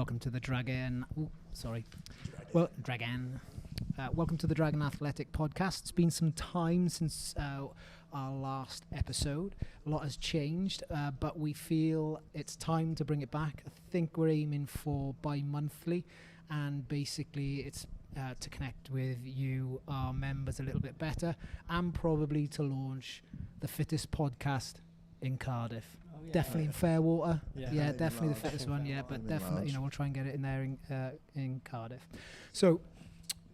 Welcome to the Dragon. Dragon. Welcome to the Dragon Athletic Podcast. It's been some time since our last episode. A lot has changed, but we feel it's time to bring it back. I think we're aiming for bi-monthly, and basically it's to connect with you, our members, a little bit better, and probably to launch the fittest podcast in Cardiff. Definitely in Fairwater. Yeah, definitely the fittest one. Yeah, but definitely, we'll try and get it in there in Cardiff. So,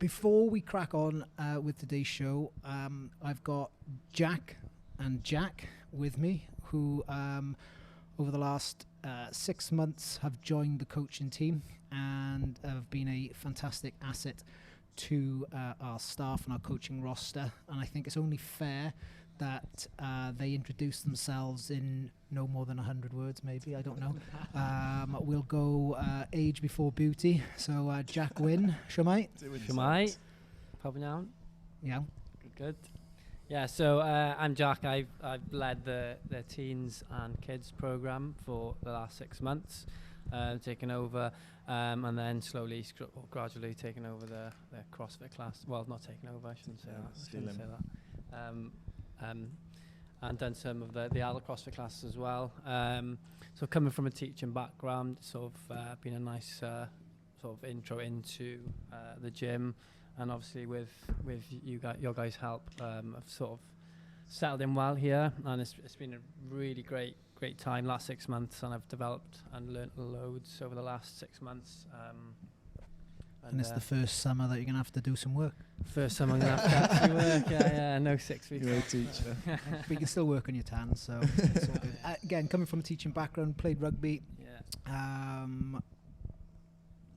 before we crack on with today's show, I've got Jack and Jack with me, who over the last 6 months have joined the coaching team and have been a fantastic asset to our staff and our coaching roster. And I think it's only fair that they introduce themselves in no more than 100 words, maybe. I don't know. We'll go age before beauty. So Jack Wynn, Shwmae? Shwmae, popping out. Yeah. Good. Yeah, so I'm Jack. I've led the teens and kids program for the last 6 months, taken over, and then slowly, gradually taken over the CrossFit class. Well, not taken over, I shouldn't say that. And done some of the adult CrossFit classes as well. So coming from a teaching background, sort of been a nice sort of intro into the gym, and obviously with your guys' help, I've sort of settled in well here, and it's been a really great time last 6 months, and I've developed and learnt loads over the last 6 months. And it's the first summer that you're going to have to do some work. First summer I'm going to have to actually work, yeah, no 6 weeks. You're a teacher. But you can still work on your tan, so it's all good. Again, coming from a teaching background, played rugby,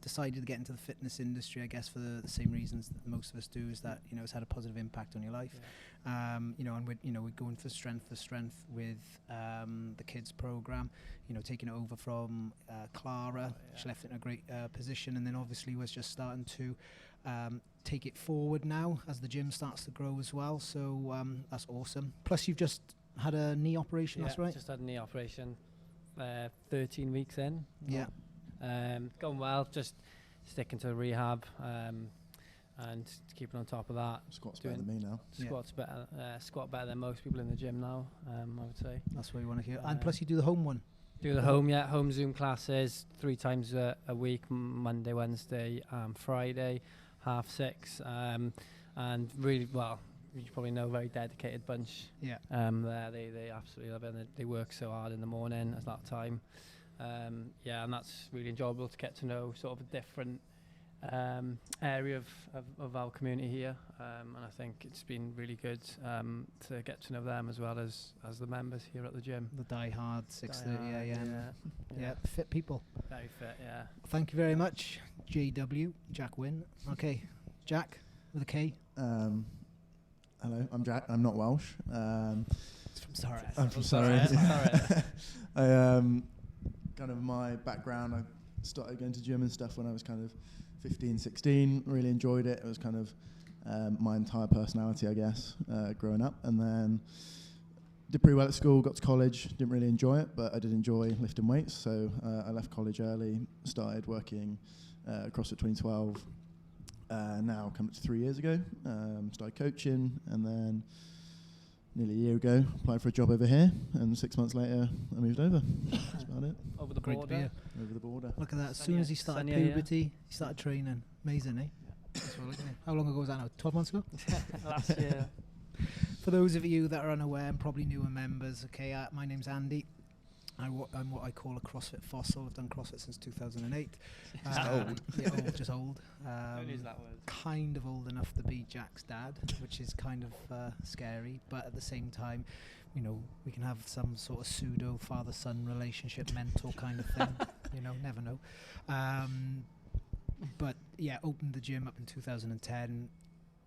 decided to get into the fitness industry, I guess, for the same reasons that most of us do, is that, it's had a positive impact on your life. And we're going for strength with the kids program, taking it over from Clara. She left it in a great position, and then obviously was just starting to take it forward now as the gym starts to grow as well. So that's awesome. Plus, you've just had a knee operation, that's right? Just had a knee operation 13 weeks in. Yeah. Going well, just sticking to the rehab and keeping on top of that. Squat's better than me now. Squat better than most people in the gym now, I would say. That's what you want to hear. And plus you do the home one. Do the home Zoom classes 3 times a week, Monday, Wednesday, Friday, 6:30. And really, well, you probably know, very dedicated bunch. Yeah. They absolutely love it, and they work so hard in the morning at that time. And that's really enjoyable to get to know sort of a different area of our community here, and I think it's been really good to get to know them as well as the members here at the gym. The die-hard 6:30 a.m. Yeah, fit people. Very fit, yeah. Thank you very much, JW, Jack Wynn. Okay, Jack with a K. Hello, I'm Jack. I'm not Welsh. It's from Surrey. I'm from Surrey. Kind of my background, I started going to gym and stuff when I was kind of 15, 16, really enjoyed it. It was kind of my entire personality, I guess, growing up. And then did pretty well at school, got to college, didn't really enjoy it, but I did enjoy lifting weights. So I left college early, started working CrossFit 2012. Now coming to 3 years ago, started coaching, and then nearly a year ago, applied for a job over here, and 6 months later, I moved over. That's about it. Over the border. Over the border. Look at that. As soon as he started puberty, he started training. Amazing, eh? That's what how long ago was that now? 12 months ago? Last year. For those of you that are unaware and probably newer members, my name's Andy. I'm what I call a CrossFit fossil. I've done CrossFit since 2008. Old. Yeah, just old. Don't use that word. Kind of old enough to be Jack's dad, which is kind of scary. But at the same time, we can have some sort of pseudo father-son relationship, mentor kind of thing. Never know. But yeah, opened the gym up in 2010.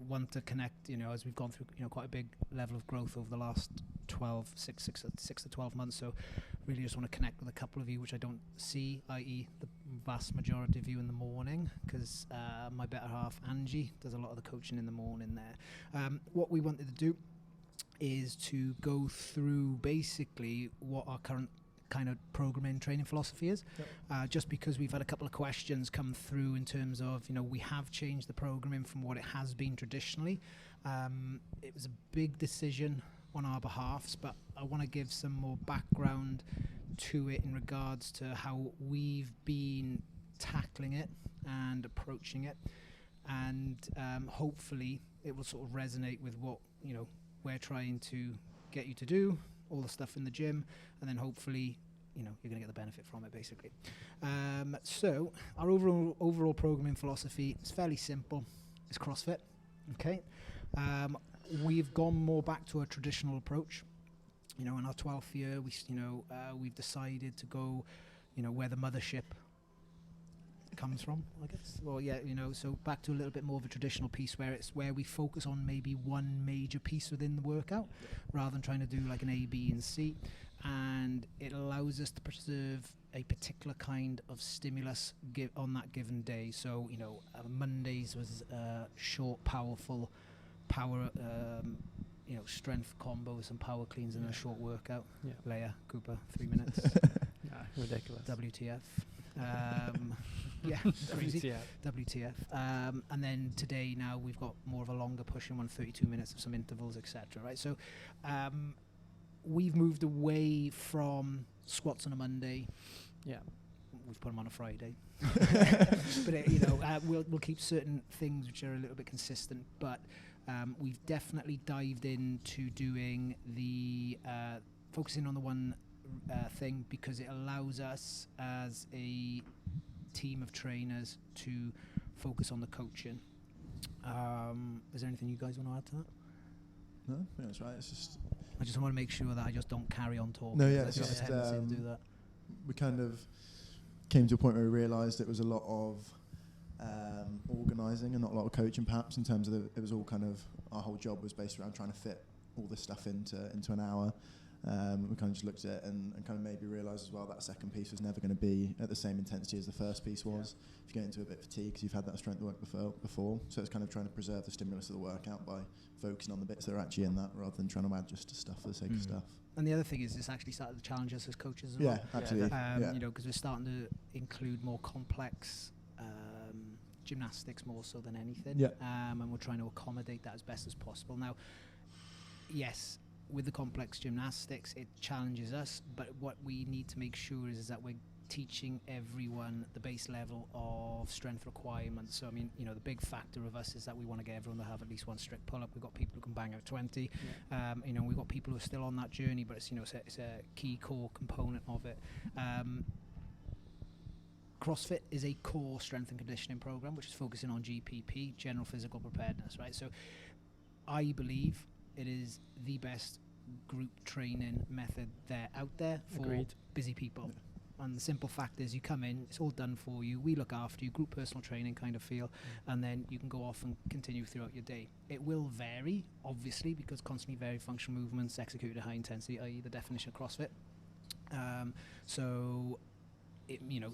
Want to connect, as we've gone through, quite a big level of growth over the last 6 to 12 months. So really just want to connect with a couple of you, which I don't see, i.e. the vast majority of you in the morning, because my better half, Angie, does a lot of the coaching in the morning there. What we wanted to do is to go through basically what our current kind of programming training philosophy is. Just because we've had a couple of questions come through in terms of, we have changed the programming from what it has been traditionally. It was a big decision on our behalfs, but I want to give some more background to it in regards to how we've been tackling it and approaching it, and hopefully it will sort of resonate with what we're trying to get you to do, all the stuff in the gym, and then hopefully you're going to get the benefit from it, basically. So our overall programming philosophy is fairly simple. It's CrossFit. Okay. We've gone more back to a traditional approach. In our 12th year, we've decided to go, where the mothership comes from, I guess. Well, yeah, so back to a little bit more of a traditional piece where we focus on maybe one major piece within the workout, rather than trying to do like an A, B, and C. And it allows us to preserve a particular kind of stimulus on that given day. So, Mondays was short, powerful power, strength combos and power cleans in a short workout. Yeah. Leia Cooper, 3 minutes. Ridiculous. WTF. Yeah, crazy. WTF. And then today, now we've got more of a longer push in 132 minutes of some intervals, etc. Right. So we've moved away from squats on a Monday. Yeah. We've put them on a Friday. But we'll keep certain things which are a little bit consistent, but we've definitely dived into doing the focusing on the one thing, because it allows us as a team of trainers to focus on the coaching. Is there anything you guys want to add to that? No, I think that's right. It's just, I just want to make sure that I just don't carry on talking. No, yeah, it's just just to do that. We kind of came to a point where we realised it was a lot of organising and not a lot of coaching, perhaps, in terms of it was all kind of, our whole job was based around trying to fit all this stuff into an hour. We kind of just looked at it and kind of maybe realised as well that second piece was never going to be at the same intensity as the first piece was. If you get into a bit of fatigue because you've had that strength work before. So it's kind of trying to preserve the stimulus of the workout by focusing on the bits that are actually in that, rather than trying to add just stuff for the sake of stuff. And the other thing is, it's actually started to challenge us as coaches as well. Yeah, absolutely. Because we're starting to include more complex gymnastics more so than anything. Yeah. And we're trying to accommodate that as best as possible. Now, yes, with the complex gymnastics, it challenges us, but what we need to make sure is that we're teaching everyone the base level of strength requirements. So, the big factor of us is that we want to get everyone to have at least one strict pull-up. We've got people who can bang out 20. Yeah. We've got people who are still on that journey, but it's a key core component of it. CrossFit is a core strength and conditioning program, which is focusing on GPP, general physical preparedness, right? So I believe it is the best group training method out there for busy people. Yeah. And the simple fact is, you come in, it's all done for you, we look after you, group personal training kind of feel, and then you can go off and continue throughout your day. It will vary, obviously, because constantly vary functional movements executed at high intensity, i.e. the definition of CrossFit.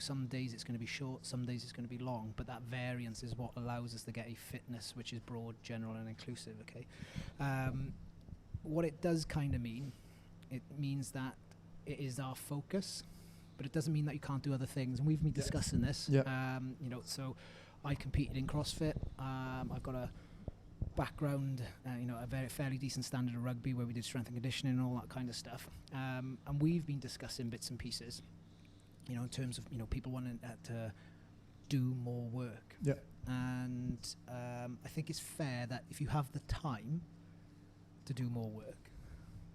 Some days it's going to be short, some days it's going to be long, but that variance is what allows us to get a fitness which is broad, general, and inclusive. Okay. What it does kind of mean, it means that it is our focus, but it doesn't mean that you can't do other things. And we've been discussing this. Yeah. So I competed in CrossFit. I've got a background, a fairly decent standard of rugby where we did strength and conditioning and all that kind of stuff. And we've been discussing bits and pieces, in terms of, people wanting to do more work. Yeah. And I think it's fair that if you have the time to do more work,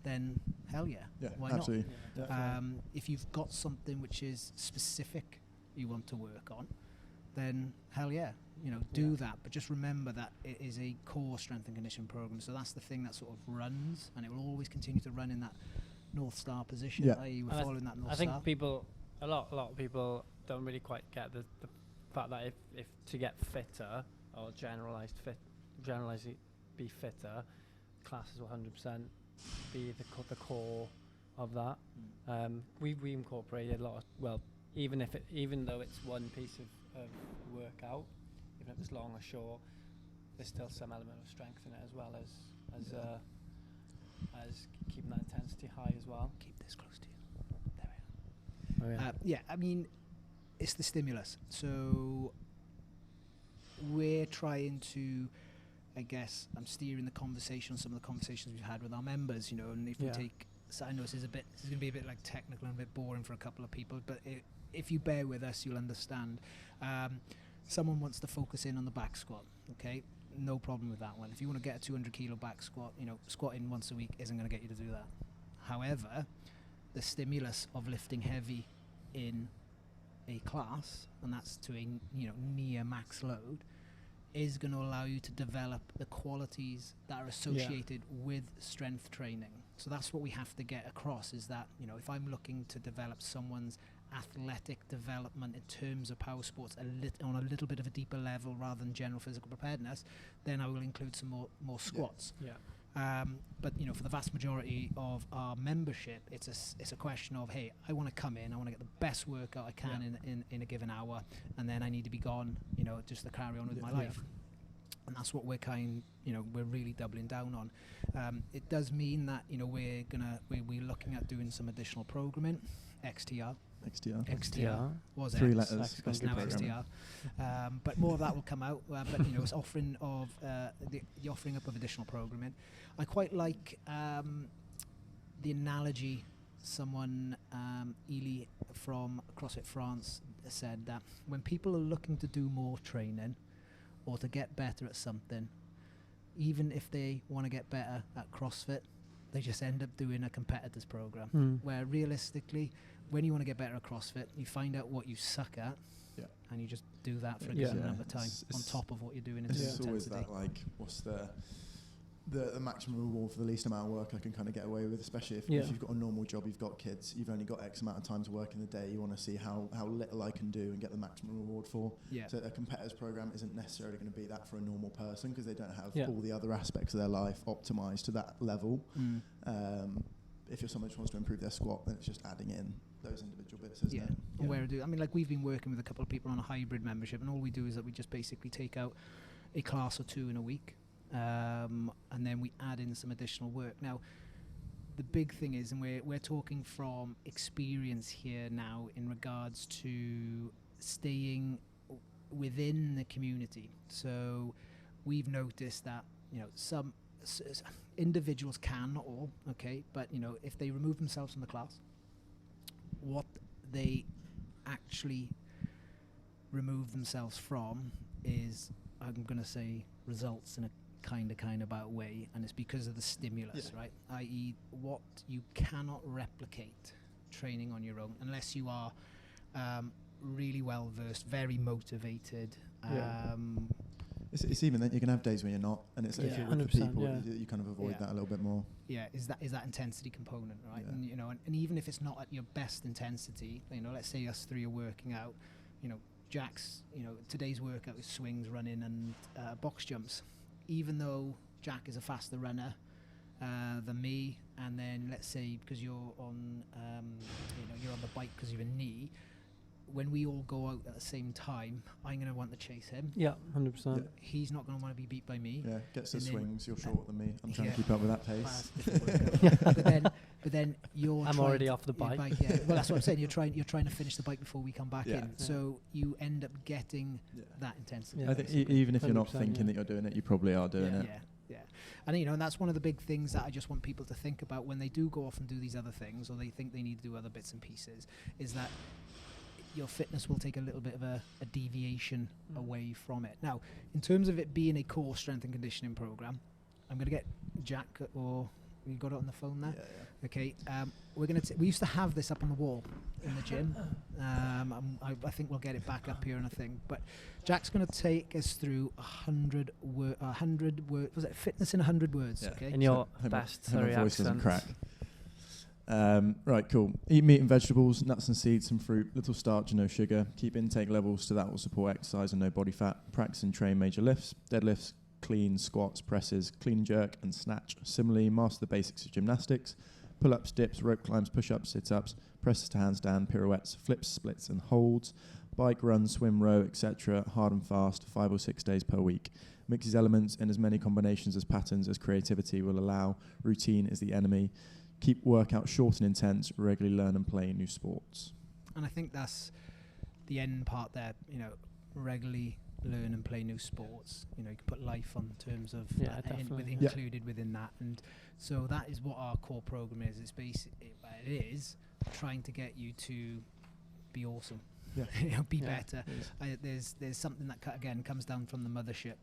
then hell yeah, why absolutely. Not? Yeah. If you've got something which is specific you want to work on, then hell yeah, do that. But just remember that it is a core strength and conditioning program. So that's the thing that sort of runs, and it will always continue to run in that North Star position. Yeah. I.e. we're following that North Star. I think a lot of people don't really quite get the fact that if to get fitter or be fitter, classes will 100% be the core of that. We incorporated a lot of, even though it's one piece of workout, even if it's long or short, there's still some element of strength in it, as well as keeping that intensity high as well. Keep this close to you. There we are. Oh, yeah. Yeah, I mean, it's the stimulus. So we're trying to, I guess, I'm steering the conversation on some of the conversations we've had with our members, you know, and if we take, so I know this is going to be a bit like technical and a bit boring for a couple of people, but if you bear with us, you'll understand. Someone wants to focus in on the back squat, okay? No problem with that one. If you want to get a 200 kilo back squat, you know, squatting once a week isn't going to get you to do that. However, the stimulus of lifting heavy in a class, and that's to a near max load, is going to allow you to develop the qualities that are associated with strength training. So that's what we have to get across, is that, you know, if I'm looking to develop someone's athletic development in terms of power sports on a little bit of a deeper level rather than general physical preparedness, then I will include some more squats. But you know, for the vast majority of our membership, it's a question of, hey, I want to come in, I want to get the best workout I can in a given hour, and then I need to be gone, you know, just to carry on with my life. And that's what we're really doubling down on. It does mean that, you know, we're looking at doing some additional programming. XTR was 3 letters. It's now XTR, but more of that will come out. But you know, it's offering of the offering up of additional programming. I quite like the analogy someone, Ely from CrossFit France, said that when people are looking to do more training or to get better at something, even if they want to get better at CrossFit, they just end up doing a competitor's program. Where realistically, when you want to get better at CrossFit, you find out what you suck at, and you just do that for a given amount of time on top of what you're doing in terms of intensity. It's always that, like, what's the maximum reward for the least amount of work I can kind of get away with, especially if you've got a normal job, you've got kids, you've only got X amount of time to work in the day, you want to see how little I can do and get the maximum reward for. So a competitor's program isn't necessarily going to be that for a normal person, because they don't have all the other aspects of their life optimized to that level. If you're someone who wants to improve their squat, then it's just adding in those individual bits, isn't it? Where I mean, like, we've been working with a couple of people on a hybrid membership, and all we do is that we just basically take out a class or two in a week, and then we add in some additional work. Now, the big thing is, and we're talking from experience here now in regards to staying within the community. So we've noticed that, you know, some individuals can, not all, okay, but, you know, if they remove themselves from the class, what they actually remove themselves from is, I'm going to say, results in a kind of about way, and it's because of the stimulus, right? I.e., what you cannot replicate training on your own unless you are really well versed, very motivated. It's even that you can have days when you're not, and it's if you're with the people, you kind of avoid that a little bit more. Is that intensity component, right? And you know, and even if it's not at your best intensity, you know, let's say us three are working out, you know, Jack's, you know, today's workout is swings, running, and box jumps. Even though Jack is a faster runner than me, and then let's say because you're on, you're on the bike because of your knee. When we all go out at the same time, I'm going to want to chase him. 100%. He's not going to want to be beat by me. Gets the swings. You're shorter than me. I'm trying to keep up with that pace. But then you're. I'm already off the bike. Well, that's what I'm saying. You're trying to finish the bike before we come back in. So you end up getting that intensity. I think even if you're not thinking that you're doing it, you probably are doing it. And you know, and that's one of the big things that I just want people to think about when they do go off and do these other things, or they think they need to do other bits and pieces, is that your fitness will take a little bit of a deviation away from it. Now, in terms of it being a core strength and conditioning program, I'm going to get Jack, or you got it on the phone there? Okay. We're going to. We used to have this up on the wall in the gym. I think we'll get it back up here in a thing. But Jack's going to take us through 100 words. Was it fitness in 100 words? Okay. In your best Surrey voice doesn't accent. Crack. Right, cool. Eat meat and vegetables, nuts and seeds, some fruit, little starch and no sugar. Keep intake levels to that will support exercise and no body fat. Practice and train major lifts, deadlifts, clean, squats, presses, clean and jerk, and snatch. Similarly, master the basics of gymnastics. Pull-ups, dips, rope climbs, push-ups, sit-ups, presses to handstand, pirouettes, flips, splits, and holds. Bike, run, swim, row, etc. Hard and fast, 5 or 6 days per week. Mix these elements in as many combinations as patterns as creativity will allow. Routine is the enemy. Keep workout short and intense. Regularly learn and play new sports. And I think that's the end part there. You know, regularly learn and play new sports. You know, you can put life on terms of definitely. included within that, and so that is what our core program is. It's basically it is trying to get you to be awesome. Yeah. You know, be Yeah. better. There's something that again comes down from the mothership,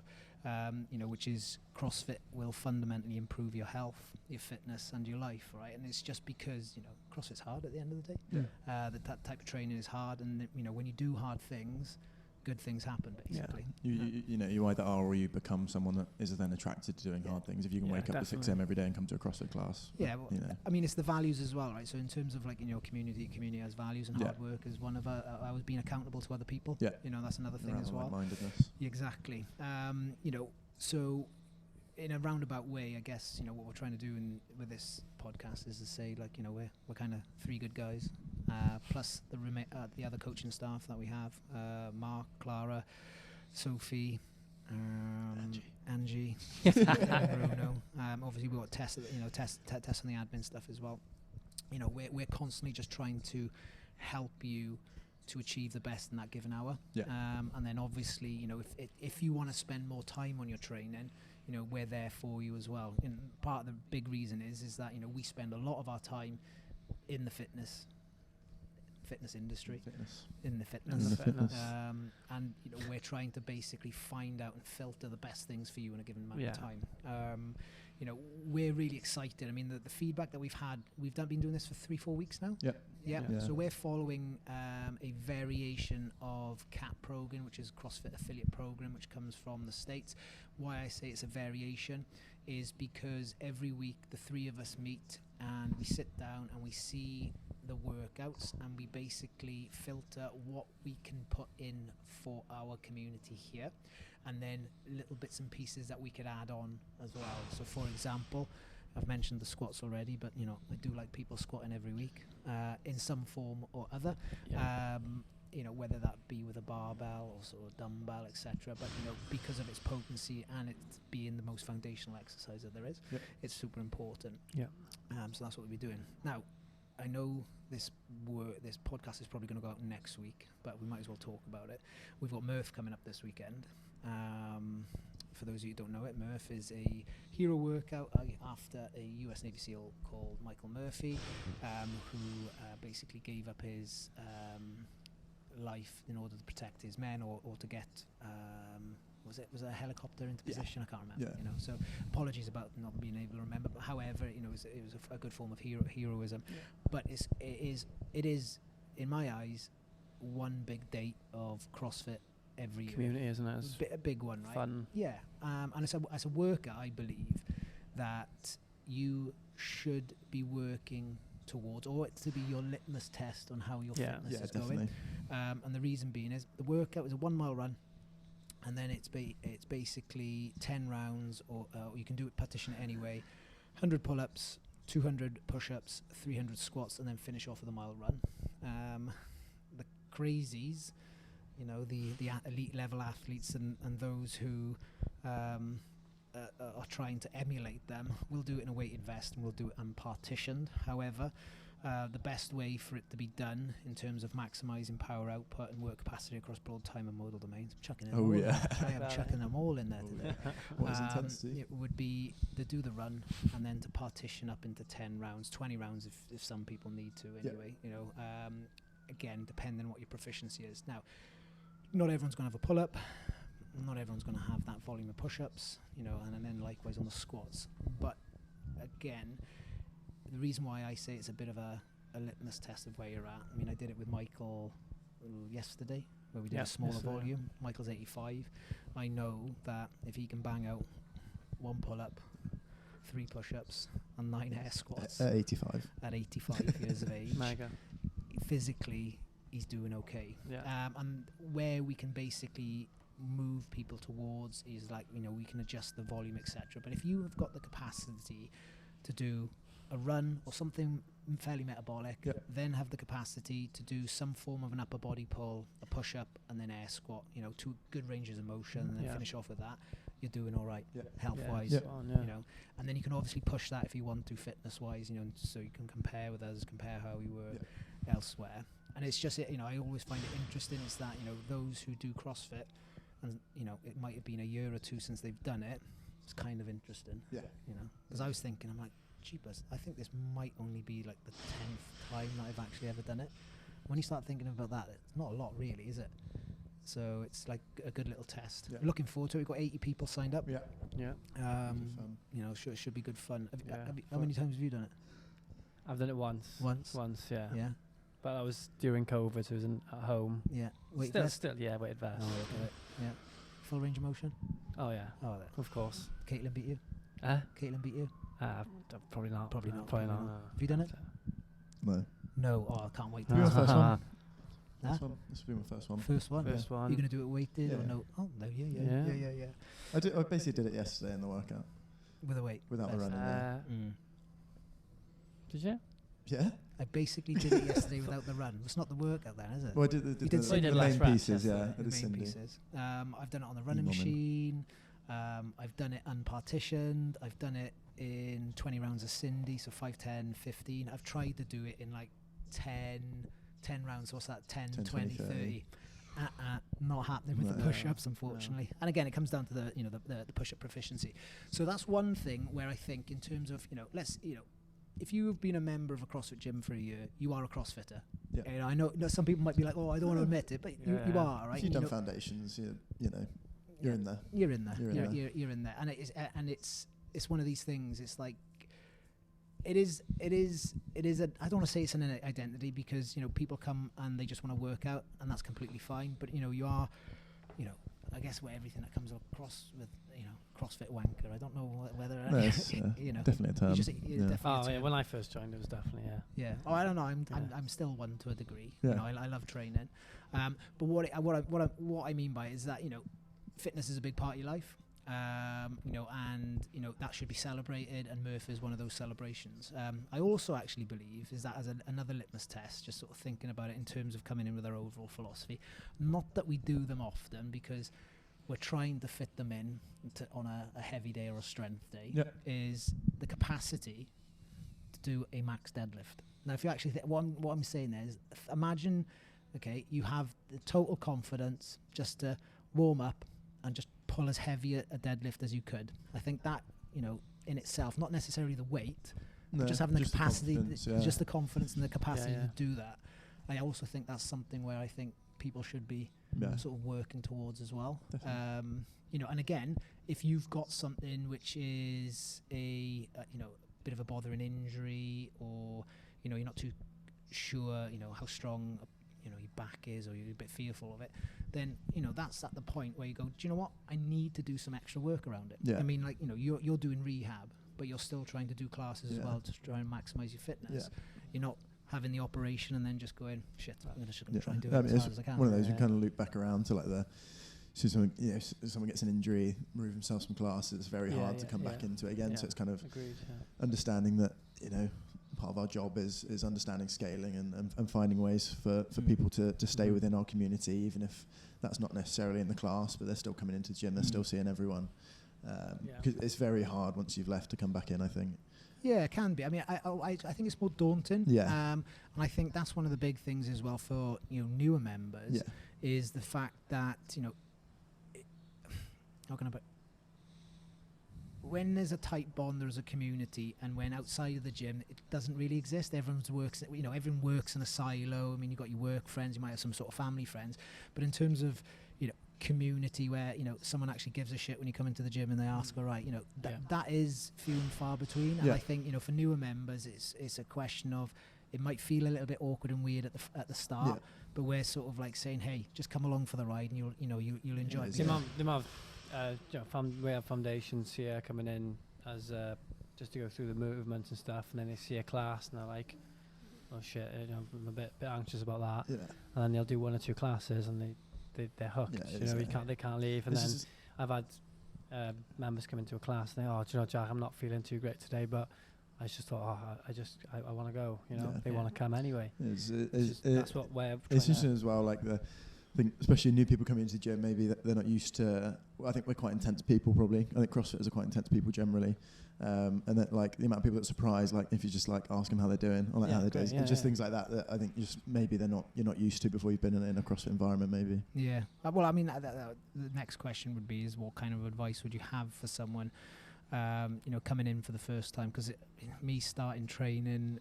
you know, which is CrossFit will fundamentally improve your health, your fitness, and your life, right? And it's just because, you know, CrossFit's hard at the end of the day. Yeah. That type of training is hard, and you know, when you do hard things, good things happen, basically. You know, you either are or you become someone that is then attracted to doing hard things. If you can Yeah, wake up at 6 a.m. every day and come to a CrossFit class. Yeah, well, you know. I mean, it's the values as well, right? So in terms of like, you know, community has values, and hard work is one of I was being accountable to other people. Yeah. You know, that's another thing Around as well. like-mindedness. Exactly. You know, so in a roundabout way, I guess, you know, what we're trying to do with this podcast is to say, like, you know, we're kind of three good guys, plus the other coaching staff that we have, Mark, Clara, Sophie, Angie, Bruno. Obviously, we've got Tess, you know, Tess on the admin stuff as well. You know, we're constantly just trying to help you to achieve the best in that given hour. Yeah. And then obviously, you know, if you want to spend more time on your training, you know, we're there for you as well. And part of the big reason is that, you know, we spend a lot of our time in the fitness industry, in the fitness. And you know, we're trying to basically find out and filter the best things for you in a given amount of time. You know, we're really excited. I mean, the feedback that we've had, been doing this for 3-4 weeks now. Yeah. So we're following a variation of CAP program, which is CrossFit affiliate program, which comes from the States. Why I say it's a variation is because every week the three of us meet and we sit down and we see the workouts, and we basically filter what we can put in for our community here, and then little bits and pieces that we could add on as well. So for example, I've mentioned the squats already, but you know, I do like people squatting every week in some form or other. You know, whether that be with a barbell or sort of dumbbell, etc. But you know, because of its potency and it being the most foundational exercise that there is, it's super important. So that's what we'll be doing. Now, I know this podcast is probably going to go out next week, but we might as well talk about it. We've got Murph coming up this weekend. For those of you who don't know it, Murph is a hero workout after a US Navy SEAL called Michael Murphy, who basically gave up his life in order to protect his men or to get was it a helicopter into position? I can't remember. You know, so apologies about not being able to remember. But however, you know, it was a good form of heroism. But it is in my eyes one big date of CrossFit every community, year. isn't it? A big one, right? Fun. Yeah. And as a worker, I believe that you should be working towards, or it's to be your litmus test on how your fitness is going. And the reason being is the workout is a 1 mile run, and then it's basically 10 rounds, or you can do it partition anyway, 100 pull-ups, 200 push-ups, 300 squats, and then finish off with a mile run. The crazies, you know, the elite level athletes and those who are trying to emulate them will do it in a weighted vest, and will do it unpartitioned. However, the best way for it to be done in terms of maximising power output and work capacity across broad time and modal domains, I'm chucking them all in. I am chucking them all in there today. What is intensity? It would be to do the run and then to partition up into 10 rounds, 20 rounds if some people need to anyway. You know, again, depending on what your proficiency is. Now, not everyone's going to have a pull-up. Not everyone's going to have that volume of push-ups, you know, and then likewise on the squats. But again, the reason why I say it's a bit of a litmus test of where you're at. I mean, I did it with Michael yesterday, where we did a smaller volume. Michael's 85. I know that if he can bang out 1 pull-up, 3 push-ups, and 9 air squats at 85 years of age, Mega. Physically, he's doing okay. And where we can basically move people towards is, like, you know, we can adjust the volume, etc. But if you have got the capacity to do a run or something fairly metabolic, then have the capacity to do some form of an upper body pull, a push-up, and then air squat, you know, 2 good ranges of motion, and then finish off with that, you're doing all right health-wise. You know, and then you can obviously push that if you want to fitness-wise, you know, so you can compare with us, compare how we were elsewhere. and it's just, you know, I always find it interesting is that, you know, those who do CrossFit, and, you know, it might have been a year or two since they've done it, it's kind of interesting. Yeah. You know, because I was thinking, I'm like, jeepers, I think this might only be like the 10th time that I've actually ever done it. When you start thinking about that, it's not a lot really, is it? So it's like a good little test. Yeah. Looking forward to it. We've got 80 people signed up. Yeah. Yeah. Fun. You know, should be good fun. Yeah. How many times have you done it? I've done it once. Once? Once, yeah. Yeah. But I was during COVID, so I was at home. Yeah. Weight Still, vest? still, yeah, weighted vest. Oh, okay. Yeah. Full range of motion? Oh yeah, Oh, there. of course. Caitlin beat you? Eh? Caitlin beat you? Probably not. Probably not. Probably not. Have you done it? No. No. Oh, I can't wait. Be my first one. Huh? This will be my first one. First one? First one. You're going to do it weighted or Yeah. no? Oh, no, yeah. I basically did it yesterday in the workout With a weight. without the Vest. running. Yeah. Did you? Yeah. I basically did it yesterday without the run. It's not the workout then, is it? Well, I did You the, did the, Cindy. the Well, you main did less pieces. reps Yeah, yesterday. I did main Cindy. pieces. I've done it on the running woman. machine. I've done it unpartitioned. I've done it in 20 rounds of Cindy, so 5, 10, 15. I've tried to do it in like 10 rounds. What's that? 10, 20, 30. Not happening with the No. push-ups, unfortunately. And again, it comes down to the, you know, the push-up proficiency. So that's one thing where I think in terms of, you know, if you've been a member of a CrossFit gym for a year, you are a CrossFitter. Yeah. And I know some people might be like, oh, I don't want to admit it, but you Yeah. are, right? If you've You done know, foundations, you're in there. you're in there. You're in there. You're in there, and it's one of these things. It's like it is. I don't want to say it's an identity because, you know, people come and they just want to work out, and that's completely fine. But, you know, you are, you know, I guess where everything that comes across with, you know, CrossFit wanker. I don't know whether No, it's, you know, definitely a term. you just, Yeah. definitely Oh a yeah. term. When I first joined, it was definitely Yeah. Oh, I don't know. I'm Yeah. still one to a degree. Yeah. You know, I love training. But what I mean by it is that, you know, fitness is a big part of your life. You know, and, you know, that should be celebrated, and Murph is one of those celebrations. I also actually believe is that as another litmus test, just sort of thinking about it in terms of coming in with our overall philosophy. Not that we do them often because we're trying to fit them in on a heavy day or a strength day. Yeah. Is the capacity to do a max deadlift. Now, if you actually what I'm saying there is, imagine, okay, you have the total confidence just to warm up and just pull as heavy a deadlift as you could. I think that, you know, in itself, not necessarily the weight, but just having the capacity, just the confidence and the capacity Yeah. to do that. I also think that's something where I think people should be Yeah. sort of working towards as well. Definitely. You know, and again, if you've got something which is you know, a bit of a bothering injury, or, you know, you're not too sure, you know, how strong, you know, your back is, or you're a bit fearful of it, then, you know, that's at the point where you go, do you know what? I need to do some extra work around it. Yeah. I mean, like, you know, you're doing rehab, but you're still trying to do classes as Yeah. well to try and maximize your fitness. Yeah. You're not having the operation and then just going, shit, I'm just going to Yeah. try and do I it mean, as it's hard as I can. one of those you Yeah. kind of loop back around to like so someone gets an injury, remove themselves from class, it's very Yeah, hard to yeah, come back yeah. into it again. Yeah. So it's kind of Agreed. Yeah. understanding that, you know, part of our job is understanding scaling and finding ways for people to stay Mhm. within our community, even if that's not necessarily in the class, but they're still coming into the gym, they're still seeing everyone. Yeah. 'Cause it's very hard once you've left to come back in, I think. Yeah, it can be. I mean, I think it's more daunting. Yeah. And I think that's one of the big things as well for, you know, newer members, Yeah. is the fact that, you know, how can I put, when there's a tight bond, there's a community, and when outside of the gym, it doesn't really exist. Everyone works in a silo. I mean, you've got your work friends, you might have some sort of family friends, but in terms of, you know, community where, you know, someone actually gives a shit when you come into the gym and they ask, all right, you know, that is few and far between. And Yeah. I think, you know, for newer members, it's a question of, it might feel a little bit awkward and weird at the start, Yeah. but we're sort of like saying, hey, just come along for the ride and you'll enjoy Yeah, it. The amount of we have foundations here coming in as just to go through the movements and stuff, and then they see a class and they're like, oh shit, you know, I'm a bit anxious about that, Yeah. and then they'll do 1 or 2 classes and they're hooked. Yeah, you know, they can't leave. And This then is- I've had members come into a class and they, oh, do you know, Jack, I'm not feeling too great today, but I just thought, I want to go. You know, Yeah. they want to come anyway. It's That's what we're. It's trying interesting as well, like I think especially new people coming into the gym, maybe they're not used to. Well, I think we're quite intense people probably. I think CrossFitters are quite intense people generally, and that like the amount of people that are surprised, like if you just like ask them how they're doing or like how they're doing, just things like that I think just maybe you're not used to before you've been in a CrossFit environment maybe. Yeah. Well, I mean, the next question would be is what kind of advice would you have for someone, coming in for the first time? Because me starting training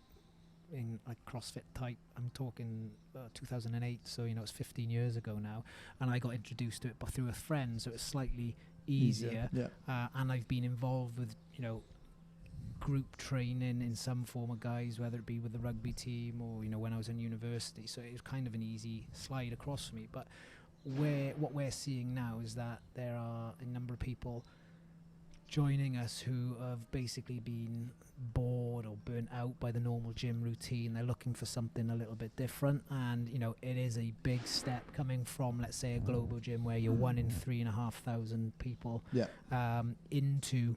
in like CrossFit type, I'm talking 2008, so it's 15 years ago now, and I got introduced to it through a friend, so it's slightly easier. And I've been involved with group training in some form of guys, whether it be with the rugby team or when I was in university, so it was kind of an easy slide across for me. But what we're seeing now is that there are a number of people joining us who have basically been bored or burnt out by the normal gym routine. They're looking for something a little bit different, and it is a big step coming from, let's say, a global gym where you're 1 in 3,500 people into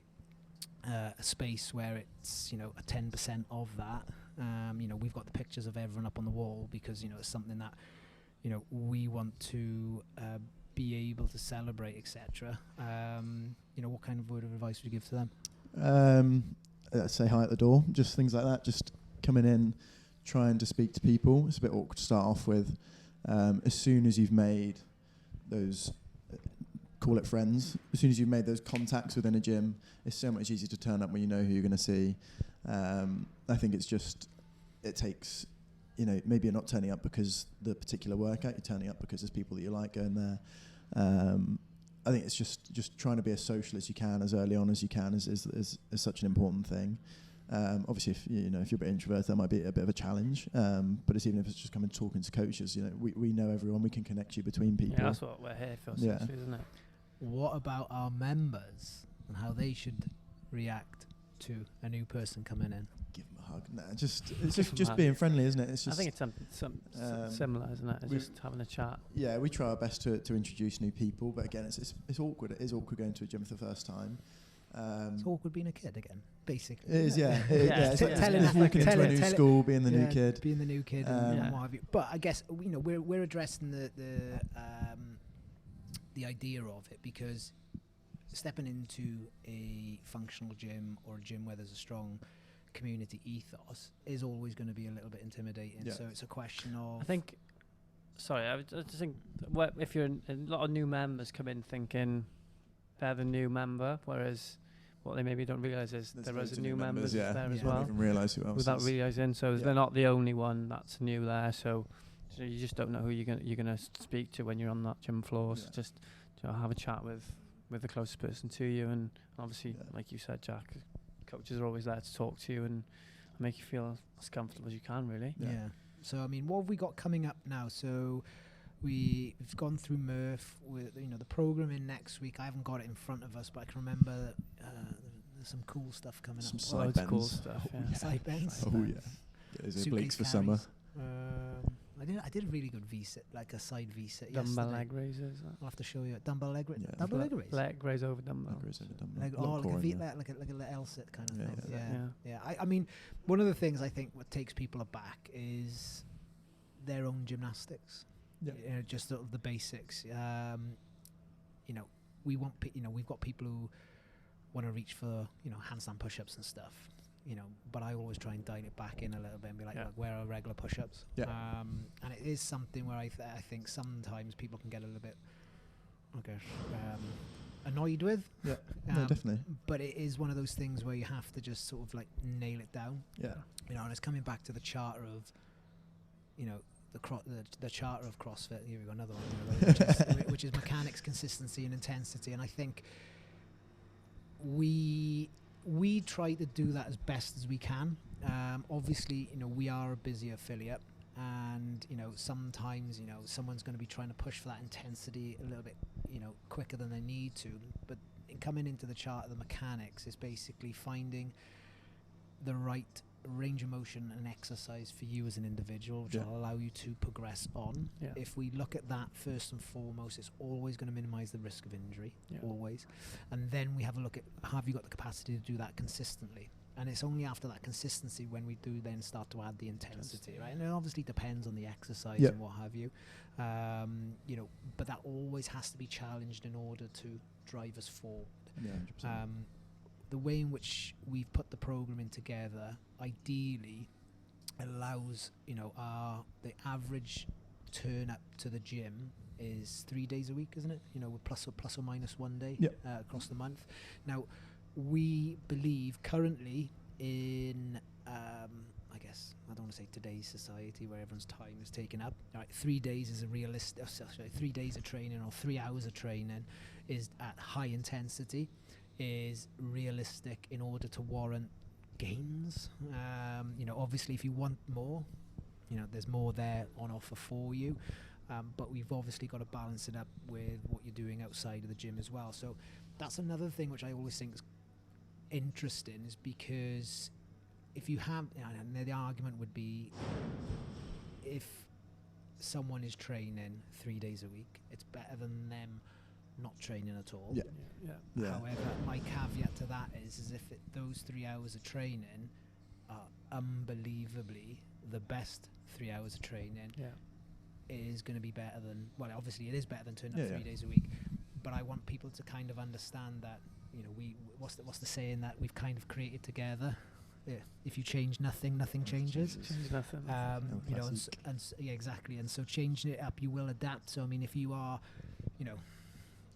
a space where it's a 10% of that. We've got the pictures of everyone up on the wall because it's something that we want to be able to celebrate, etc. What kind of word of advice would you give to them? Say hi at the door, just things like that. Just coming in, trying to speak to people. It's a bit awkward to start off with. As soon as you've made those, call it friends, as soon as you've made those contacts within a gym, it's so much easier to turn up when you know who you're going to see. I think it takes, maybe you're not turning up because the particular workout, you're turning up because there's people that you like going there. I think it's just trying to be as social as you can, as early on as you can, is such an important thing. Obviously, if you're a bit introverted, that might be a bit of a challenge. But even if it's just coming talking to coaches, we know everyone. We can connect you between people. Yeah, that's what we're here for, isn't it? What about our members and how they should react to a new person coming in? Give them a hug. Nah, it's just being friendly, isn't it? It's just, I think it's something similar, isn't it? It's just having a chat. Yeah, we try our best to introduce new people, but again, it's awkward. It is awkward going to a gym for the first time. It's awkward being a kid again, basically. It is, yeah. It's like walking into a new school, being the new kid. Being the new kid and what have you. But I guess we're addressing the idea of it, because stepping into a functional gym or a gym where there's a strong community ethos is always going to be a little bit intimidating. So it's a question of, I just think if you're a lot of new members come in thinking they're the new member, whereas what they maybe don't realise is there is a new members there as well. Don't even realise who else without realising. So they're not the only one that's new there. So you just don't know who you're gonna speak to when you're on that gym floor. So just have a chat with the closest person to you, and obviously, like you said, Jack, coaches are always there to talk to you and make you feel as comfortable as you can, really. Yeah. So I mean, what have we got coming up now? So we've gone through Murph with the programming next week. I haven't got it in front of us, but I can remember there's some cool stuff coming up. Side bends. Cool stuff. Side bends. Oh yeah. Those obliques for summer. I did a really good V-sit, like a side V-sit. Dumbbell leg raises. I'll have to show you. Dumbbell leg raise. Yeah. Dumbbell leg raise. Leg raise over dumbbell. Like a L-sit kind of thing. Yeah. I mean, one of the things I think what takes people aback is their own gymnastics. Yeah. Just sort of the basics. We've got people who want to reach for handstand push-ups and stuff. But I always try and dial it back in a little bit and be like, look, where are regular push-ups? Yeah. And it is something where I think sometimes people can get a little bit, annoyed with. Yeah, no, definitely. But it is one of those things where you have to just sort of like nail it down. Yeah. And it's coming back to the charter of, the charter of CrossFit. Here we go, another one, which is mechanics, consistency, and intensity. And I think we try to do that as best as we can. Obviously, we are a busy affiliate, and sometimes someone's going to be trying to push for that intensity a little bit quicker than they need to. But coming into the chart of the mechanics is basically finding the right range of motion and exercise for you as an individual, which will allow you to progress on. If we look at that first and foremost, it's always going to minimize the risk of injury, always. And then we have a look at, have you got the capacity to do that consistently? and it's only after that consistency when we do then start to add the intensity, right? And it obviously depends on the exercise Yep. and what have you, you know, but that always has to be challenged in order to drive us forward. Yeah, 100%. The way in which we've put the programming together ideally allows, you know, the average turn up to the gym is 3 days a week, isn't it? You know, with plus or minus 1 day Yep. across the month. Now, we believe currently in, I guess, I don't want to say today's society where everyone's time is taken up. Right, 3 days is a realistic, 3 days of training or 3 hours of training is at high intensity, is realistic in order to warrant gains. You know, obviously if you want more, you know, there's more there on offer for you. But we've obviously got to balance it up with what you're doing outside of the gym as well. So that's another thing which I always think is interesting, is because if you have, and the argument would be, if someone is training 3 days a week, it's better than them not training at all. Yeah. Yeah. However, my caveat to that is if those 3 hours of training are unbelievably the best 3 hours of training, is going to be better than, well, obviously it is better than turning up 3 days a week, but I want people to kind of understand that, you know, what's the saying that we've kind of created together? Yeah, if you change nothing, nothing changes. Change nothing. You know, yeah, exactly. And so changing it up, you will adapt. So I mean, if you are, you know,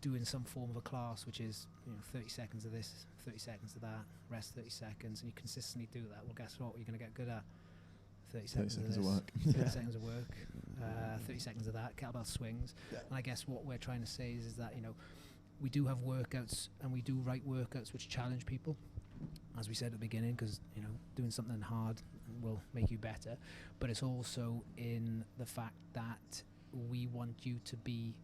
doing some form of a class which is, you know, 30 seconds of this, 30 seconds of that, rest 30 seconds, and you consistently do that, well, guess what? You're going to get good at 30 seconds of this, work. 30 seconds of work, 30 seconds of that, kettlebell swings. Yeah. And I guess what we're trying to say is that, you know, we do have workouts, and we do write workouts which challenge people, as we said at the beginning, because, you know, doing something hard will make you better. But it's also in the fact that we want you to be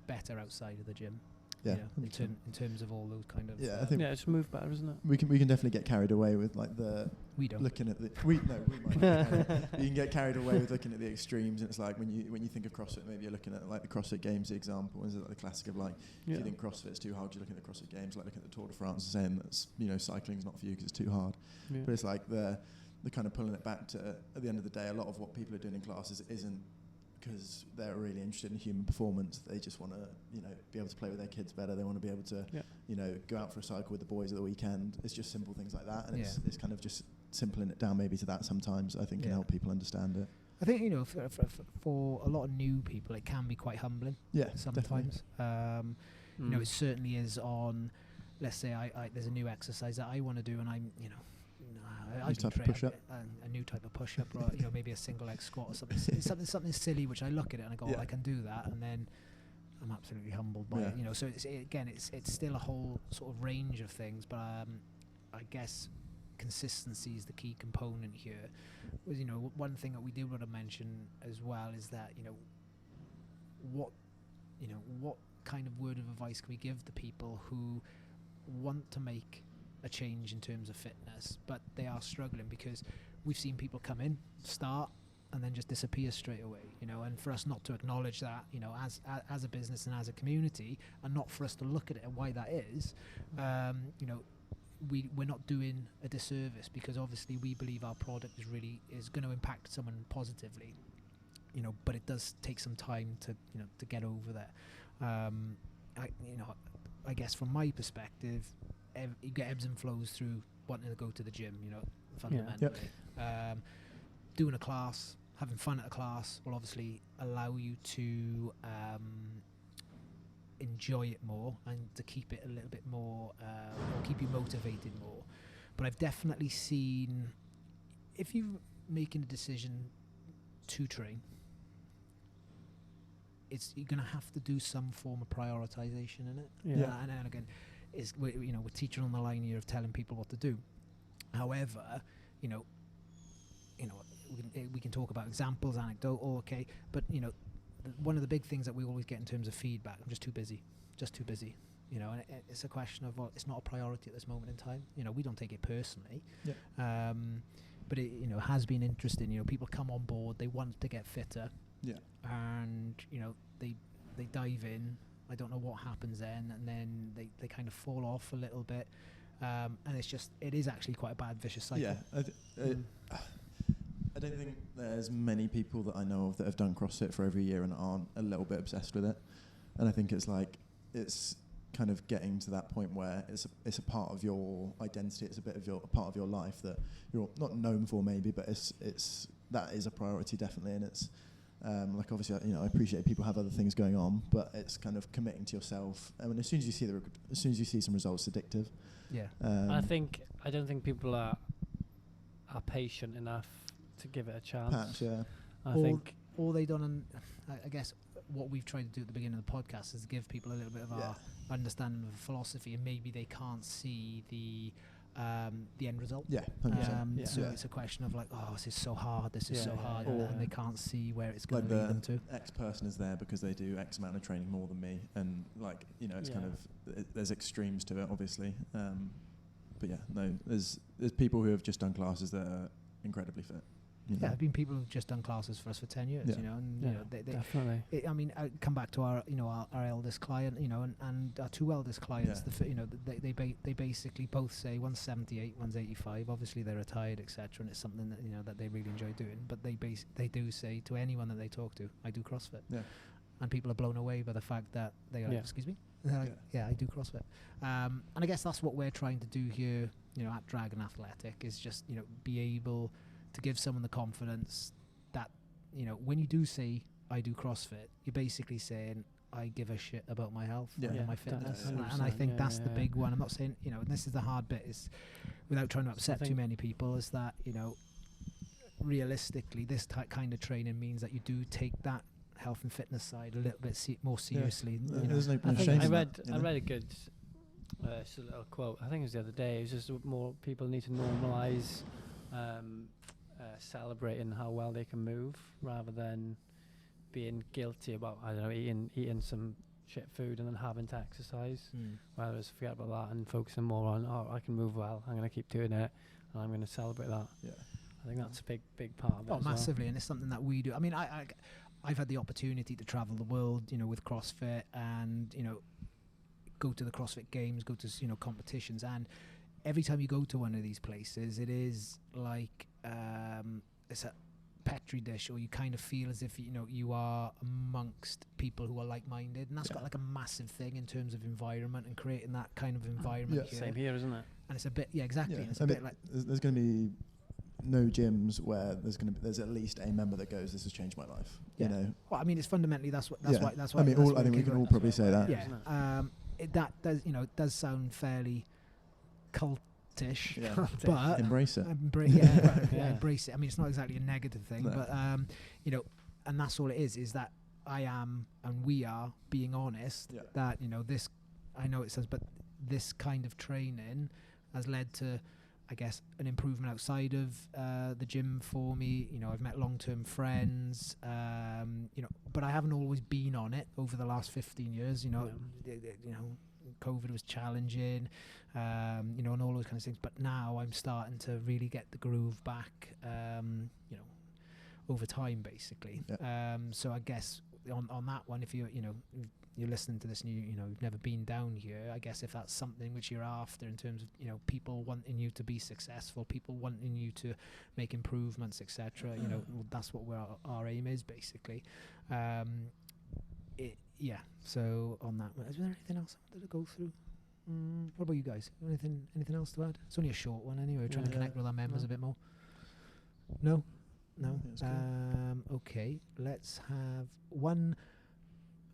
better outside of the gym. Yeah, You know, in terms of all those kind of. Yeah, I think It's move better, isn't it? we can definitely get carried away with like we don't. looking at the we might. You can get carried away with looking at the extremes, and it's like when you think of CrossFit, maybe you're looking at like the CrossFit Games, the example is like the classic of like if you think CrossFit's too hard, you look at the CrossFit Games, like looking at the Tour de France, and saying that's, you know, cycling's not for you because it's too hard. Yeah. But it's like the kind of pulling it back to, at the end of the day, a lot of what people are doing in classes isn't because they're really interested in human performance. They just want to, you know, be able to play with their kids better. They want to be able to, you know, go out for a cycle with the boys at the weekend. It's just simple things like that, and it's kind of just simpling it down maybe to that sometimes, I think, can help people understand it. I think, you know, for a lot of new people, it can be quite humbling. Yeah, sometimes. You know, it certainly is on, let's say there's a new exercise that I want to do, and I'm, you know, New type of push-up. a new type of push-up, or, you know, maybe a single leg squat or something. something silly, which I look at it and I go, I can do that, and then I'm absolutely humbled by it. You know, so it's still a whole sort of range of things, but I guess consistency is the key component here. Was, you know, one thing that we did want to mention as well is that, you know, what kind of word of advice can we give the people who want to make a change in terms of fitness, but they are struggling? Because we've seen people come in, start, and then just disappear straight away, you know, and for us not to acknowledge that, you know, as a business and as a community, and not for us to look at it and why that is, you know, we're not doing a disservice, because obviously we believe our product is going to impact someone positively, you know, but it does take some time to, you know, to get over that. I guess from my perspective, you get ebbs and flows through wanting to go to the gym, you know, fundamentally. Doing a class, having fun at a class will obviously allow you to enjoy it more and to keep it a little bit more, or keep you motivated more. But I've definitely seen, if you're making a decision to train, you're going to have to do some form of prioritization in it. And again, we're teaching on the line here of telling people what to do. However, you know, we can talk about examples, anecdotal, okay, but you know, one of the big things that we always get in terms of feedback, I'm just too busy, you know, and it's a question of, well, it's not a priority at this moment in time. You know, we don't take it personally, but it, you know, has been interesting. You know, people come on board, they want to get fitter, and you know, they dive in. I don't know what happens then, and then they kind of fall off a little bit. and it is actually quite a bad vicious cycle. Yeah, I don't think there's many people that I know of that have done CrossFit for over a year and aren't a little bit obsessed with it. And I think it's kind of getting to that point where it's a part of your identity. It's a part of your life that you're not known for, maybe, but that is a priority, definitely. And it's like, obviously, I appreciate people have other things going on, but it's kind of committing to yourself. And as soon as you see some results, it's addictive. Yeah. I don't think people are patient enough to give it a chance. Perhaps, yeah. I think all they done, and I guess what we've tried to do at the beginning of the podcast is give people a little bit of our understanding of the philosophy, and maybe they can't see the end result. Yeah, 100%. So it's a question of like, oh, this is so hard, and they can't see where it's going like to lead them to. X person is there because they do X amount of training more than me, and like, it's kind of there's extremes to it, obviously. But yeah, no, there's people who have just done classes that are incredibly fit. Yeah, there have been people who've just done classes for us for 10 years, and they definitely. I come back to our eldest client, and our two eldest clients. They basically both say one's 78, one's 85. Obviously, they're retired, etc., and it's something that that they really enjoy doing. But they do say to anyone that they talk to, I do CrossFit. Yeah. And people are blown away by the fact that they are. Excuse me. I do CrossFit. And I guess that's what we're trying to do here, at Dragon Athletic, is just be able to give someone the confidence that, when you do say, I do CrossFit, you're basically saying, I give a shit about my health and my fitness. And I think that's the big one. I'm not saying, and this is the hard bit, is without trying to upset too many people, is that, realistically, this kind of training means that you do take that health and fitness side a little bit more seriously. There's no shame I read a good little quote. I think it was the other day. It was just more people need to normalise celebrating how well they can move, rather than being guilty about, I don't know, eating some shit food and then having to exercise. Rather just forget about that and focusing more on, I can move well, I'm going to keep doing it, and I'm going to celebrate that. Yeah, I think that's a big part of it. Oh, massively, and it's something that we do. I mean, I've had the opportunity to travel the world, with CrossFit, and go to the CrossFit Games, go to competitions, and every time you go to one of these places, it is like it's a petri dish, or you kind of feel as if you are amongst people who are like-minded, and that's got like a massive thing in terms of environment and creating that kind of environment. Here. Same here, isn't it? And it's a bit, exactly. Yeah. It's a bit like there's going to be no gyms where there's at least a member that goes, this has changed my life. Well, I mean, it's fundamentally that's why. I mean, I think we can all probably say that. Yeah. That does does sound fairly cultish, but embrace it. Embrace it. I mean, it's not exactly a negative thing, but and that's all it is that I am and we are being honest. That this, I know it says, but this kind of training has led to, I guess, an improvement outside of the gym for me. I've met long-term friends, but I haven't always been on it over the last 15 years. COVID was challenging, and all those kind of things. But now I'm starting to really get the groove back, over time, basically. So I guess on that one, if you're listening to this and you've never been down here, I guess if that's something which you're after in terms of people wanting you to be successful, people wanting you to make improvements, etc. That's what our aim is, basically. So on that, is there anything else I wanted to go through? What about you guys? Anything else to add? It's only a short one anyway. We're trying to connect with our members a bit more. No. Okay, let's have one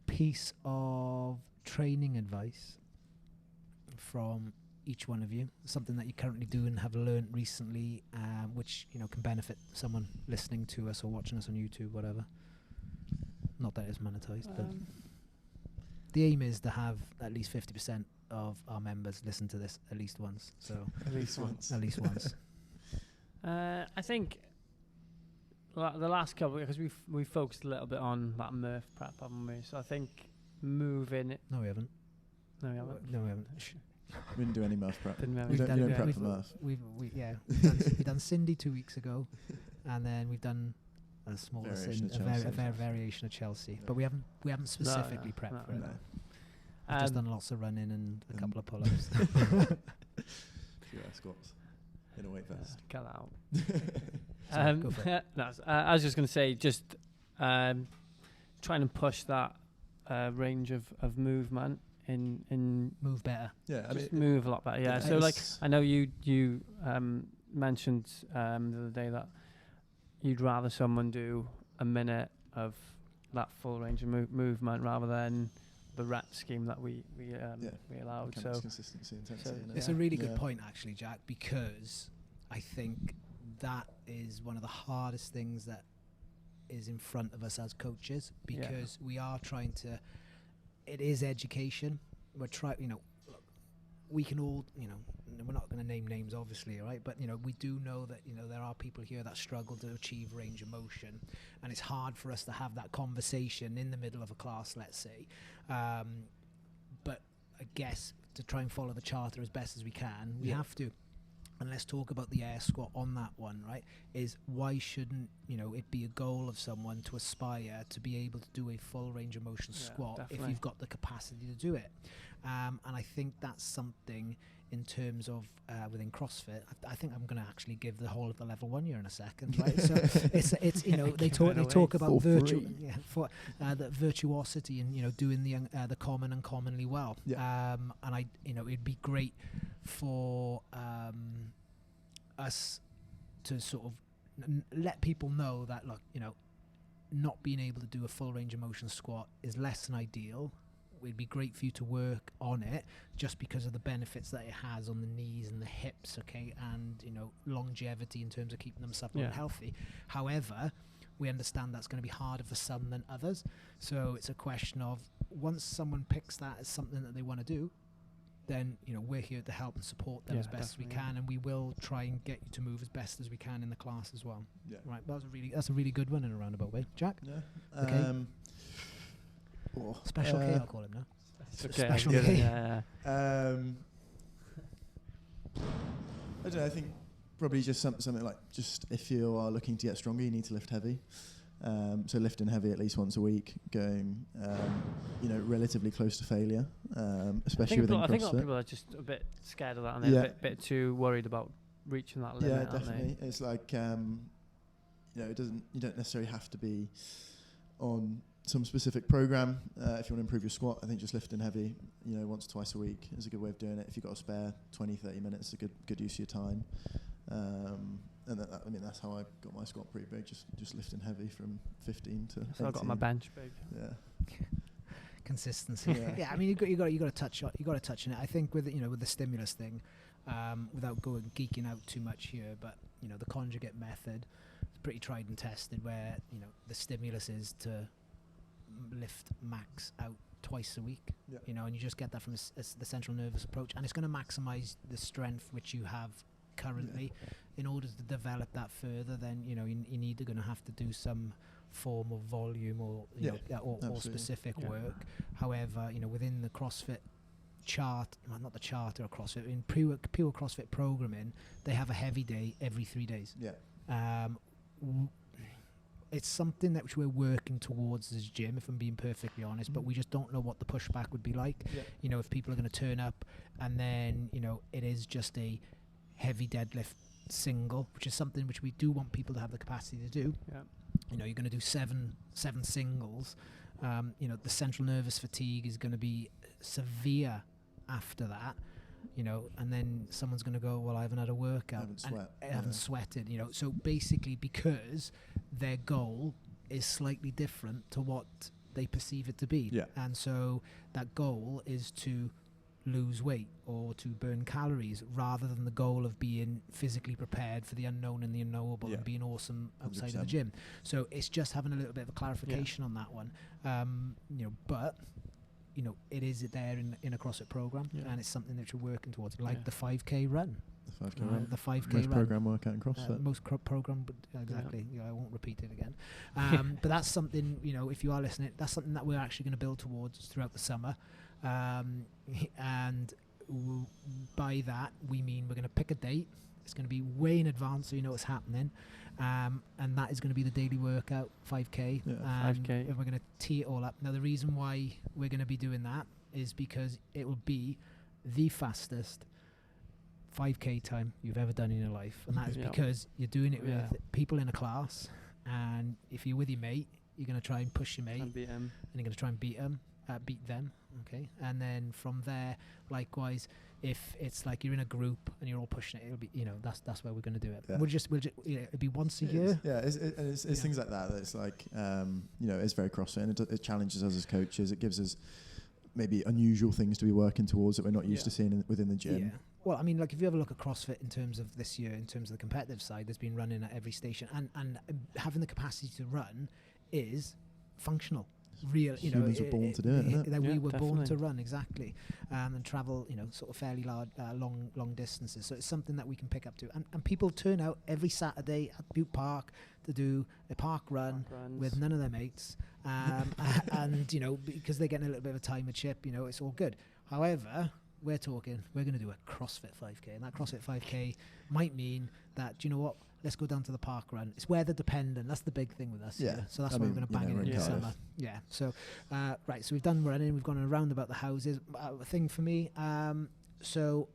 piece of training advice from each one of you, something that you currently do and have learned recently, which can benefit someone listening to us or watching us on YouTube, whatever. Not that it's monetized, but the aim is to have at least 50% of our members listen to this at least once. So at least once. I think the last couple, because we focused a little bit on that Murph prep, haven't we? So I think moving it. No, we haven't. We didn't do any Murph prep. You don't prep for Murph. We've done Cindy 2 weeks ago, and then we've done a small variation of Chelsea, but we haven't specifically prepped for it. We've just done lots of running and a couple of pull-ups. few air squats in a weight vest. Cut that out. Sorry, go for it. I was just going to say, just trying to push that range of movement in Move better. Yeah, I mean, just move a lot better. Yeah. So like, I know you mentioned the other day that you'd rather someone do a minute of that full range of movement rather than the rep scheme that we allowed. kind So of consistency, intensity. innit? It's a really good Yeah. point, actually, Jack, because I think that is one of the hardest things that is in front of us as coaches, because we are trying to. It is education. We're trying, look, we can all, we're not going to name names, obviously, right? But we do know that there are people here that struggle to achieve range of motion, and it's hard for us to have that conversation in the middle of a class, let's say. But I guess to try and follow the charter as best as we can, we have to. And let's talk about the air squat on that one, right? Is why shouldn't it be a goal of someone to aspire to be able to do a full range of motion squat definitely. if you've got the capacity to do it? And I think that's something in terms of within CrossFit. I think I'm going to actually give the whole of the level 1 year in a second, right? So it's they talk about the virtuosity and doing the common and commonly well. Yeah. And it'd be great for us to sort of let people know that, look, not being able to do a full range of motion squat is less than ideal. It'd be great for you to work on it just because of the benefits that it has on the knees and the hips, okay, and longevity in terms of keeping them supple and healthy. However, we understand that's going to be harder for some than others. So it's a question of, once someone picks that as something that they want to do, then we're here to help and support them as best as we can, and we will try and get you to move as best as we can in the class as well. Yeah. Right. That's a really good one in a roundabout way. Jack? Yeah. Okay. Special K, I'll call him now. Special Yeah. K. Yeah. I don't know. I think probably just something like, just if you are looking to get stronger, you need to lift heavy. So lifting heavy at least once a week, going relatively close to failure, especially within CrossFit. I think a lot of people are just a bit scared of that, and they're a bit too worried about reaching that limit. Yeah, definitely. It's like you don't necessarily have to be on some specific program if you want to improve your squat. I think just lifting heavy, once or twice a week is a good way of doing it. If you've got a spare 20-30 minutes, it's a good use of your time. And that's how I got my squat pretty big, just lifting heavy from 15 to 18. So I got my bench big. Yeah. Consistency. Yeah. I mean, you got to touch on it. I think with the stimulus thing, without geeking out too much here, but the conjugate method is pretty tried and tested, where the stimulus is to lift max out twice a week. Yeah. And you just get that from the central nervous approach, and it's going to maximize the strength which you have currently. In order to develop that further, then you're either going to have to do some form of volume or specific work. However, within the CrossFit chart, well, not the charter of CrossFit, in pure CrossFit programming, they have a heavy day every 3 days. It's something that which we're working towards as gym, if I'm being perfectly honest, but we just don't know what the pushback would be like. If people are going to turn up and then it is just a heavy deadlift single, which is something which we do want people to have the capacity to do. You're going to do seven singles. The central nervous fatigue is going to be severe after that. And then someone's going to go, well, I haven't had a workout. I haven't sweated. So basically, because their goal is slightly different to what they perceive it to be. And so that goal is to lose weight or to burn calories, rather than the goal of being physically prepared for the unknown and the unknowable and being awesome outside 100%. Of the gym. So it's just having a little bit of a clarification on that one. But it is there in a CrossFit program, and it's something that you're working towards, like the 5K run. The 5K most run. program workout in CrossFit. Most program, but exactly. I won't repeat it again. But that's something, if you are listening, that's something that we're actually going to build towards throughout the summer. And by that we mean we're going to pick a date. It's going to be way in advance, so you know what's happening, and that is going to be the daily workout, 5K. 5K. And we're going to tee it all up. Now the reason why we're going to be doing that is because it will be the fastest 5K time you've ever done in your life, and that is Yeah. because you're doing it Yeah. with people in a class, and if you're with your mate, you're going to try and push your mate, And beat 'em. and you're going to try and beat them, okay? And then from there, likewise, if it's like you're in a group and you're all pushing it, it'll be, that's where we're going to do it. Yeah. We'll just it'll be once a It year. is, yeah, it's Yeah. things like that. It's like, it's very CrossFit, and it challenges us as coaches. It gives us maybe unusual things to be working towards that we're not used to seeing within the gym. Yeah. Well, I mean, like if you ever look at CrossFit in terms of this year, in terms of the competitive side, there's been running at every station, and having the capacity to run is functional. Real, Humans were born to do it, isn't it? That we Yeah, were born to definitely. run, exactly, and travel, sort of fairly large, long distances. So it's something that we can pick up to, and people turn out every Saturday at Butte Park to do a park run Runs. with none of their mates, and because they're getting a little bit of a timer chip, it's all good. However, we're going to do a CrossFit 5K, and that CrossFit 5K might mean that, do you know what? Let's go down to the park run. It's weather dependent. That's the big thing with us. Yeah. So that's I why mean, we're going to bang it we're in in the Cardiff. summer. Yeah. So, right. So we've done running. We've gone around about the houses. Thing for me. So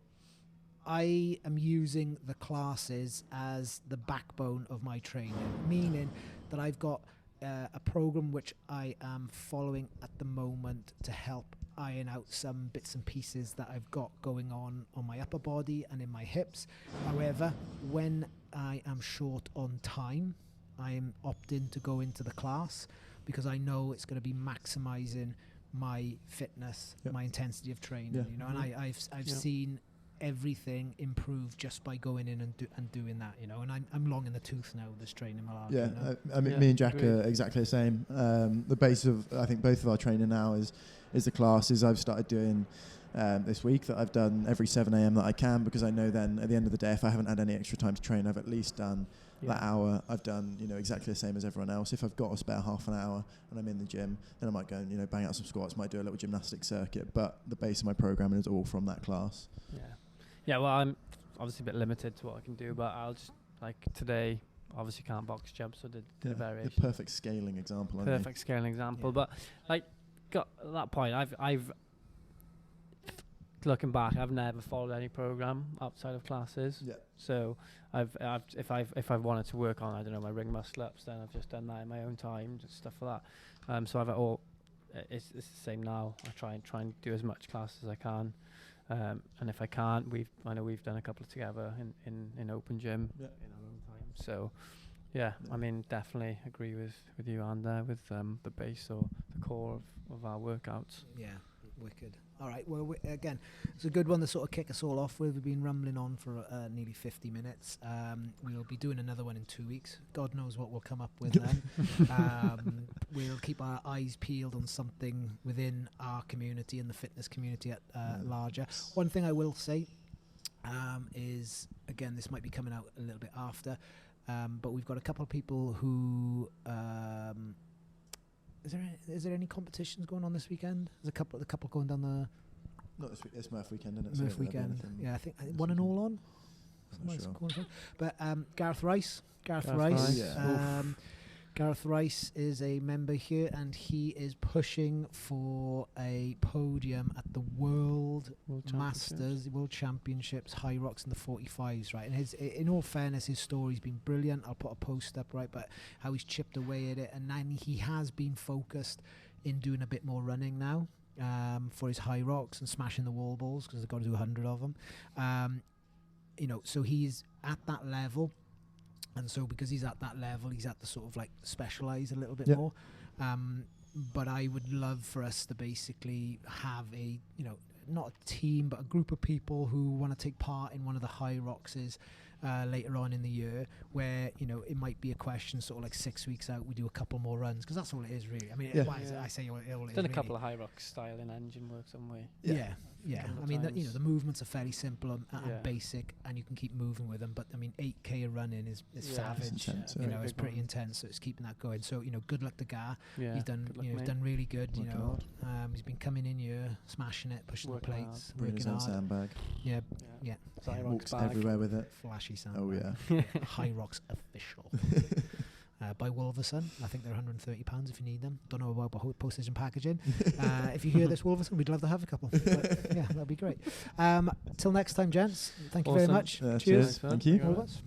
I am using the classes as the backbone of my training, meaning that I've got a program which I am following at the moment to help iron out some bits and pieces that I've got going on my upper body and in my hips. However, when I am short on time, I am opting to go into the class because I know it's going to be maximizing my fitness, Yep. my intensity of training. Yeah. And I've Yep. seen everything improve just by going in and doing that. And I'm long in the tooth now with this training malarkey. Yeah, I mean, Yeah, me and Jack agreed. are exactly the same. The base of, I think, both of our training now is the classes I've started doing this week that I've done every 7 a.m. that I can, because I know then at the end of the day, if I haven't had any extra time to train, I've at least done that hour. I've done, exactly the same as everyone else. If I've got a spare half an hour and I'm in the gym, then I might go and, bang out some squats, might do a little gymnastic circuit. But the base of my programming is all from that class. Yeah, well, I'm obviously a bit limited to what I can do, but I'll just, like today, obviously can't box jump, so did a The variation. perfect scaling example. aren't you? Perfect scaling example. Yeah. But like, got at that point, I've looking back, I've never followed any program outside of classes. Yeah. So if I've wanted to work on, I don't know, my ring muscle ups, then I've just done that in my own time, just stuff like that. So it's the same now. I try and do as much class as I can. And if I can't, I know we've done a couple together in open gym Yeah. in our own time. So yeah, I mean, definitely agree with you and with the base or the core of our workouts. Yeah, wicked. All right, well, again, it's a good one to sort of kick us all off with. We've been rumbling on for nearly 50 minutes. We'll be doing another one in 2 weeks. God knows what we'll come up with then. We'll keep our eyes peeled on something within our community and the fitness community at larger. One thing I will say is, again, this might be coming out a little bit after, but we've got a couple of people who... Is there any competitions going on this weekend? There's a couple going down the Not this week. It's Murph weekend, isn't it? So Murph there'll be weekend. anything Yeah, I think this one and weekend. all on. I'm not Something's sure. going on. But Gareth Rice. Gareth Rice. Yeah. Gareth Rice is a member here, and he is pushing for a podium at the World Masters, World Championships, High Rocks in the 45s, right? And in all fairness, his story's been brilliant. I'll put a post up, right? But how he's chipped away at it, and then he has been focused in doing a bit more running now for his High Rocks and smashing the wall balls, because they've got to do 100 of them. So he's at that level. And so because he's at that level, he's at to sort of like specialise a little bit more. But I would love for us to basically have a, not a team, but a group of people who want to take part in one of the High Rockses later on in the year, where, it might be a question sort of like 6 weeks out, we do a couple more runs, because that's all it is really. I mean, Yeah. I say all it is Done a really. couple of High Rock style in engine work some way. Yeah. Couple I mean, times. the movements are fairly simple and Yeah. basic, and you can keep moving with them. But I mean, 8K of running is Yeah, savage. it's intense, You yeah. know, it's Big pretty one. intense. So it's keeping that going. So good luck to Gar. Yeah, He's done, good luck, he's mate. done really good. Working hard. He's been coming in here, smashing it, pushing Working the hard. plates, Bringing his working own hard. sandbag. Yeah, Yeah. Yeah. High Rock's Walks bag. everywhere with it. flashy sound. Oh yeah. High Rocks official. by Wolverson. I think they're £130 if you need them. Don't know about postage and packaging. If you hear this, Wolverson, we'd love to have a couple. But, yeah, that'd be great. Till next time, gents. Thank you very much. Cheers. Thank you. All of us.